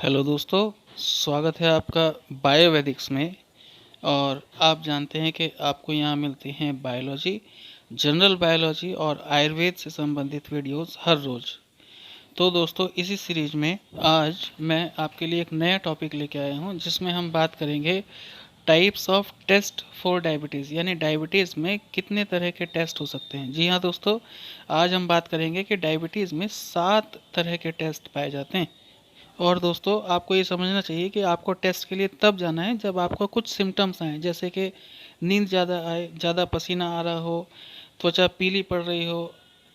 Hello दोस्तों, स्वागत है आपका बायोवेदिक्स में। और आप जानते हैं कि आपको यहाँ मिलती हैं बायोलॉजी, जनरल बायोलॉजी और आयुर्वेद से संबंधित वीडियोस हर रोज़। तो दोस्तों, इसी सीरीज में आज मैं आपके लिए एक नया टॉपिक लेके आया हूँ जिसमें हम बात करेंगे types of test for diabetes, यानी डायबिटीज़ में कितने तरह के टेस्ट हो सकते हैं। जी हाँ दोस्तों, आज हम बात करेंगे कि डायबिटीज़ में 7 तरह के टेस्ट पाए जाते हैं। और दोस्तों, आपको ये समझना चाहिए कि आपको टेस्ट के लिए तब जाना है जब आपको कुछ सिम्टम्स आएँ, जैसे कि नींद ज़्यादा आए, ज़्यादा पसीना आ रहा हो, त्वचा पीली पड़ रही हो,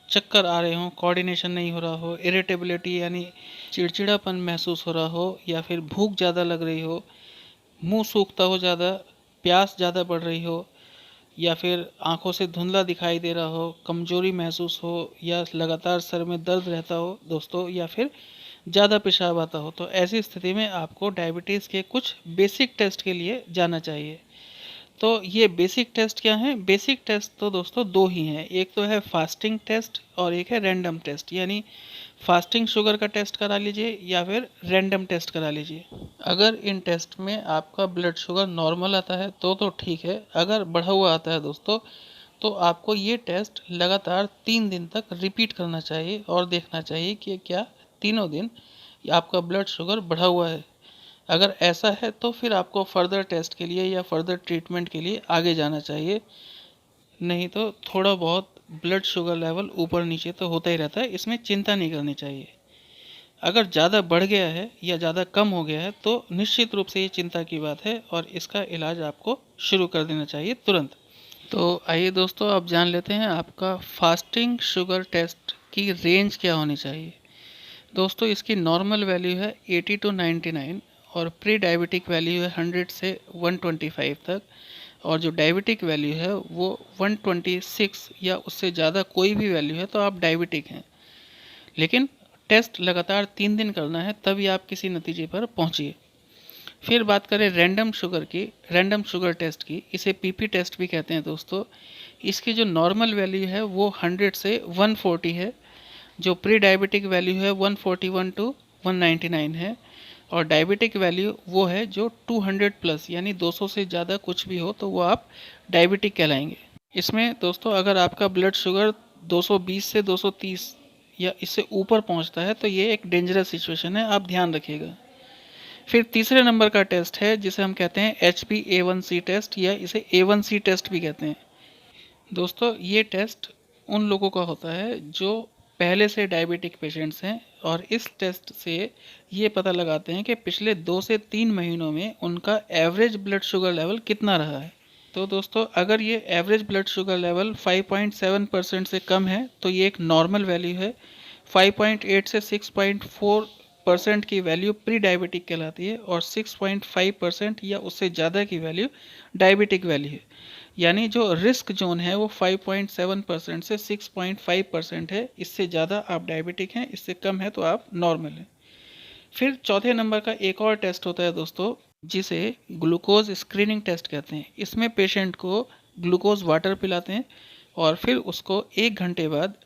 चक्कर आ रहे हों, कोऑर्डिनेशन नहीं हो रहा हो, इरिटेबिलिटी यानी चिड़चिड़ापन महसूस हो रहा हो, या फिर भूख ज़्यादा लग रही हो, मुंह सूखता हो ज़्यादा, प्यास ज़्यादा बढ़ रही हो, या फिर आंखों से धुंधला दिखाई दे रहा हो, कमजोरी महसूस हो, या लगातार सर में दर्द रहता हो दोस्तों, या फिर ज़्यादा पेशाब आता हो, तो ऐसी स्थिति में आपको डायबिटीज़ के कुछ बेसिक टेस्ट के लिए जाना चाहिए। तो ये बेसिक टेस्ट क्या हैं? बेसिक टेस्ट तो दोस्तों दो ही हैं, एक तो है फास्टिंग टेस्ट और एक है रैंडम टेस्ट। यानी फास्टिंग शुगर का टेस्ट करा लीजिए या फिर रैंडम टेस्ट करा लीजिए। अगर इन टेस्ट में आपका ब्लड शुगर नॉर्मल आता है तो ठीक है, अगर बढ़ा हुआ आता है दोस्तों तो आपको ये टेस्ट लगातार 3 दिन तक रिपीट करना चाहिए और देखना चाहिए कि क्या तीनों दिन आपका ब्लड शुगर बढ़ा हुआ है। अगर ऐसा है तो फिर आपको फर्दर टेस्ट के लिए या फर्दर ट्रीटमेंट के लिए आगे जाना चाहिए। नहीं तो थोड़ा बहुत ब्लड शुगर लेवल ऊपर नीचे तो होता ही रहता है, इसमें चिंता नहीं करनी चाहिए। अगर ज़्यादा बढ़ गया है या ज़्यादा कम हो गया है तो निश्चित रूप से ये चिंता की बात है और इसका इलाज आपको शुरू कर देना चाहिए तुरंत। तो आइए दोस्तों, अब जान लेते हैं आपका फास्टिंग शुगर टेस्ट की रेंज क्या होनी चाहिए। दोस्तों, इसकी नॉर्मल वैल्यू है 80 टू 99 और प्री डायबिटिक वैल्यू है 100 से 125 तक, और जो डायबिटिक वैल्यू है वो 126 या उससे ज़्यादा कोई भी वैल्यू है तो आप डायबिटिक हैं। लेकिन टेस्ट लगातार 3 दिन करना है, तभी आप किसी नतीजे पर पहुंचिए। फिर बात करें रैंडम शुगर की, रैंडम शुगर टेस्ट की, इसे पीपी टेस्ट भी कहते हैं दोस्तों। इसकी जो नॉर्मल वैल्यू है वो 100 से 140 है, जो प्री डायबिटिक वैल्यू है 141 टू 199 है, और डायबिटिक वैल्यू वो है जो 200 प्लस यानी 200 से ज़्यादा कुछ भी हो तो वो आप डायबिटिक कहलाएंगे। इसमें दोस्तों अगर आपका ब्लड शुगर 220 से 230 या इससे ऊपर पहुंचता है तो ये एक डेंजरस सिचुएशन है, आप ध्यान रखिएगा। फिर तीसरे नंबर का टेस्ट है जिसे हम कहते हैं HbA1c टेस्ट, या इसे A1c टेस्ट भी कहते हैं। दोस्तों, ये टेस्ट उन लोगों का होता है जो पहले से डायबिटिक पेशेंट्स हैं, और इस टेस्ट से ये पता लगाते हैं कि पिछले 2 से 3 महीनों में उनका एवरेज ब्लड शुगर लेवल कितना रहा है। तो दोस्तों, अगर ये एवरेज ब्लड शुगर लेवल 5.7% से कम है तो ये एक नॉर्मल वैल्यू है। 5.8 से 6.4% की वैल्यू प्री डायबिटिक कहलाती है, और 6.5% या उससे ज़्यादा की वैल्यू डायबिटिक वैल्यू है। यानी जो रिस्क जोन है वो 5.7% से 6.5% है, इससे ज़्यादा आप डायबिटिक हैं, इससे कम है तो आप नॉर्मल हैं। फिर चौथे नंबर का एक और टेस्ट होता है दोस्तों जिसे ग्लूकोज स्क्रीनिंग टेस्ट कहते हैं। इसमें पेशेंट को ग्लूकोज वाटर पिलाते हैं और फिर उसको 1 घंटे बाद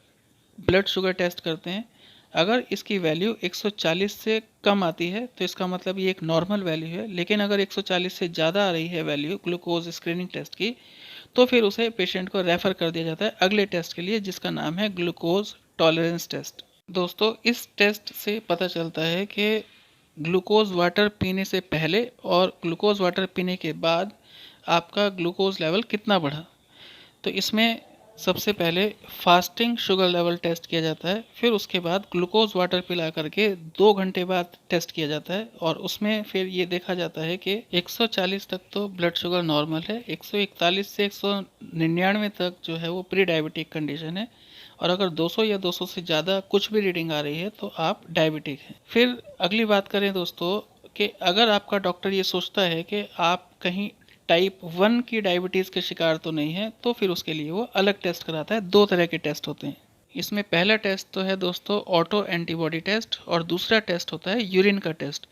ब्लड शुगर टेस्ट करते हैं। अगर इसकी वैल्यू 140 से कम आती है तो इसका मतलब ये एक नॉर्मल वैल्यू है, लेकिन अगर 140 से ज़्यादा आ रही है वैल्यू ग्लूकोज स्क्रीनिंग टेस्ट की तो फिर उसे पेशेंट को रेफ़र कर दिया जाता है अगले टेस्ट के लिए, जिसका नाम है ग्लूकोज टॉलरेंस टेस्ट। दोस्तों, इस टेस्ट से पता चलता है कि ग्लूकोज वाटर पीने से पहले और ग्लूकोज वाटर पीने के बाद आपका ग्लूकोज लेवल कितना बढ़ा। तो इसमें सबसे पहले फास्टिंग शुगर लेवल टेस्ट किया जाता है, फिर उसके बाद ग्लूकोज वाटर पिला करके 2 घंटे बाद टेस्ट किया जाता है, और उसमें फिर ये देखा जाता है कि 140 तक तो ब्लड शुगर नॉर्मल है, 141 से 199 तक जो है वो प्री डायबिटिक कंडीशन है, और अगर 200 या 200 से ज़्यादा कुछ भी रीडिंग आ रही है तो आप डायबिटिक हैं। फिर अगली बात करें दोस्तों कि अगर आपका डॉक्टर ये सोचता है कि आप कहीं टाइप 1 की डायबिटीज़ के शिकार तो नहीं है तो फिर उसके लिए वो अलग टेस्ट कराता है। 2 तरह के टेस्ट होते हैं इसमें। पहला टेस्ट तो है दोस्तों ऑटो एंटीबॉडी टेस्ट, और दूसरा टेस्ट होता है यूरिन का टेस्ट।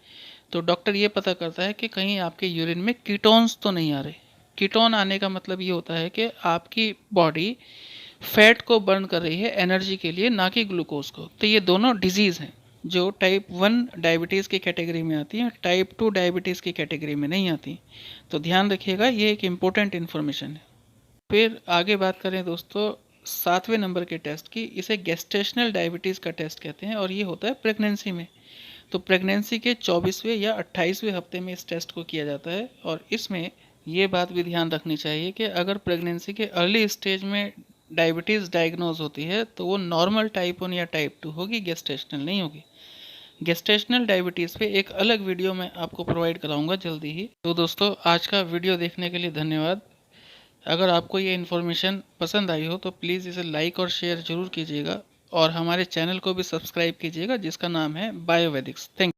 तो डॉक्टर ये पता करता है कि कहीं आपके यूरिन में कीटोन्स तो नहीं आ रहे। कीटोन आने का मतलब ये होता है कि आपकी बॉडी फैट को बर्न कर रही है एनर्जी के लिए, ना कि ग्लूकोज को। तो ये दोनों डिजीज़ हैं। जो टाइप 1 डायबिटीज़ की कैटेगरी में आती हैं, टाइप 2 डायबिटीज़ की कैटेगरी में नहीं आती। तो ध्यान रखिएगा, ये एक इम्पोर्टेंट इन्फॉर्मेशन है। फिर आगे बात करें दोस्तों 7वें नंबर के टेस्ट की, इसे गेस्टेशनल डायबिटीज़ का टेस्ट कहते हैं और ये होता है प्रेगनेंसी में। तो प्रेगनेंसी के 24वें या 28वें हफ्ते में इस टेस्ट को किया जाता है और इसमें ये बात भी ध्यान रखनी चाहिए कि अगर प्रेगनेंसी के अर्ली स्टेज में डायबिटीज़ डायग्नोज होती है तो वो नॉर्मल टाइप 1 या टाइप 2 होगी, गेस्टेशनल नहीं होगी। गेस्टेशनल डायबिटीज़ पे एक अलग वीडियो मैं आपको प्रोवाइड कराऊंगा जल्दी ही। तो दोस्तों आज का वीडियो देखने के लिए धन्यवाद। अगर आपको ये इन्फॉर्मेशन पसंद आई हो तो प्लीज़ इसे लाइक और शेयर ज़रूर कीजिएगा और हमारे चैनल को भी सब्सक्राइब कीजिएगा जिसका नाम है बायोवेदिक्स। थैंक